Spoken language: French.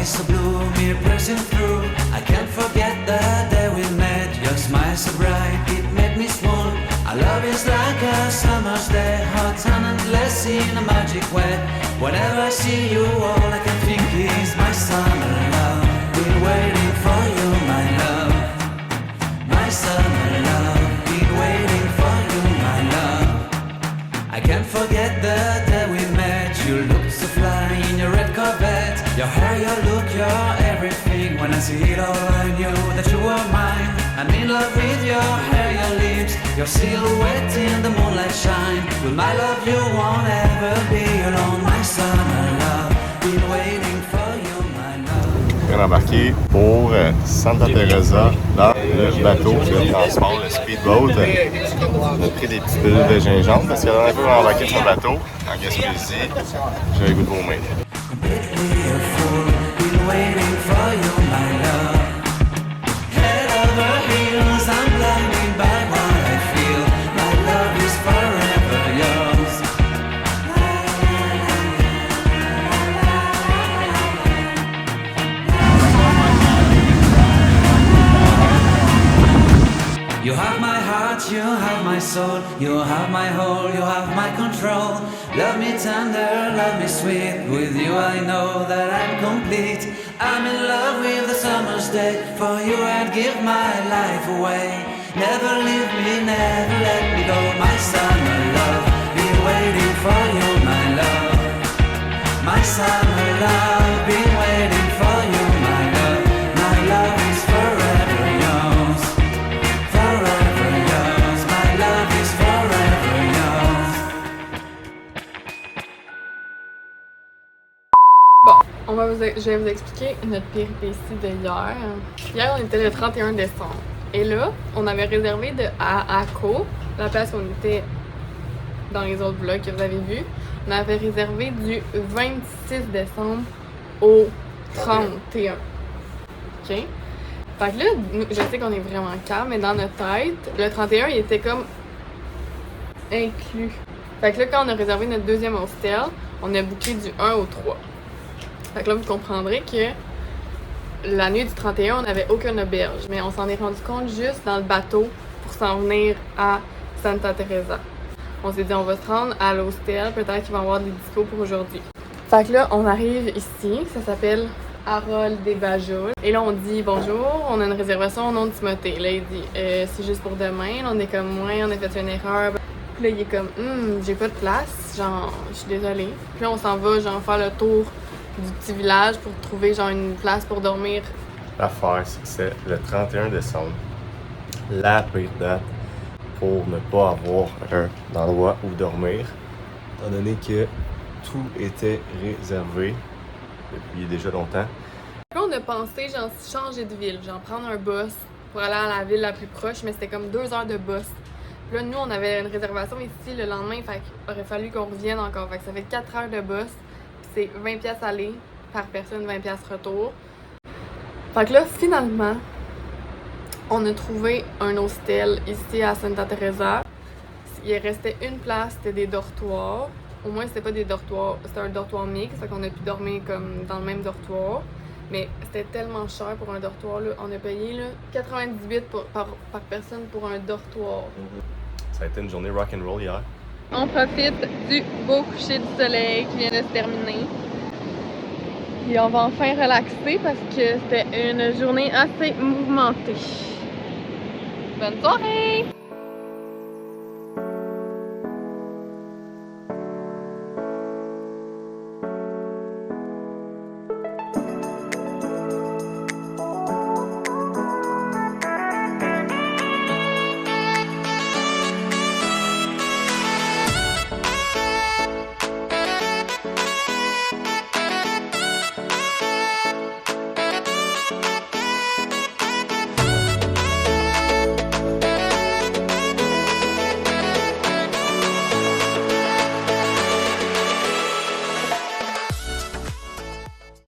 So blue, me pressing through. I can't forget the day we met. Your smile so bright, it made me swoon. Our love is like a summer's day, hot and endless in a magic way. Whenever I see you, all I can think is my summer love. Been waiting for you, my love. My summer love. Been waiting for you, my love. I can't forget the day we met. You looked so fly in your red Corvette. Your hair, your look, your everything. When I see it all, I knew that you were mine. I'm in love with your hair, your lips, your silhouette in the moonlight shine. With my love, you won't ever be alone. My summer love, been waiting for you, my love. On est embarqué pour Santa Teresa dans le bateau de transport, le speedboat. On a pris des petites pilules de gingembre parce que la dernière fois qu'on a embarqué sur le bateau, en Gaspésie, j'avais le goût de vomir. Waiting for you, my love. Head over heels, I'm blinded by what I feel. My love is forever yours. You have my heart, you have my soul, you have my whole, you have my control. Love me tender, love me sweet. With you I know that I'm complete. I'm in love with the summer's day. For you I'd give my life away. Never leave me, never let me go. My summer love, been waiting for you, my love. My summer love, been waiting for you, my love. My love is forever yours. Forever yours. My love is forever yours. Je vais vous expliquer notre péripétie de hier. Hier, on était le 31 décembre. Et là, on avait réservé à Ako, la place où on était dans les autres vlogs que vous avez vus. On avait réservé du 26 décembre au 31. OK? Fait que là, je sais qu'on est vraiment calme, mais dans notre tête, le 31, il était comme inclus. Fait que là, quand on a réservé notre deuxième hostel, on a booké du 1 au 3. Fait que là, vous comprendrez que la nuit du 31, on n'avait aucune auberge, mais on s'en est rendu compte juste dans le bateau pour s'en venir à Santa Teresa. On s'est dit, on va se rendre à l'hostel, peut-être qu'il va y avoir des discos pour aujourd'hui. Fait que là, on arrive ici, ça s'appelle Harold des Bajoul. Et là, on dit bonjour, on a une réservation au nom de Timothée. Là, il dit, c'est juste pour demain. Là, on est comme, ouais, on a fait une erreur. Puis là, il est comme, j'ai pas de place, genre, je suis désolée. Puis là, on s'en va, genre, faire le tour du petit village pour trouver genre une place pour dormir. L'affaire, c'est que c'est le 31 décembre, la pire date pour ne pas avoir un endroit où dormir, étant donné que tout était réservé depuis déjà longtemps. Là, on a pensé genre changer de ville, genre prendre un bus pour aller à la ville la plus proche, mais c'était comme 2 heures de bus. Puis là, nous, on avait une réservation ici le lendemain, fait qu'il aurait fallu qu'on revienne encore. Fait que ça fait 4 heures de bus. C'est 20$ aller par personne, 20$ retour. Fait que là, finalement, on a trouvé un hostel ici à Santa Teresa. Il restait une place, c'était des dortoirs. Au moins, c'était pas des dortoirs, c'était un dortoir mixte, fait qu'on a pu dormir comme dans le même dortoir. Mais c'était tellement cher pour un dortoir, là. On a payé là, 98$ par personne pour un dortoir. Ça a été une journée rock'n'roll hier. On profite du beau coucher du soleil qui vient de se terminer. Et on va enfin relaxer parce que c'était une journée assez mouvementée. Bonne soirée!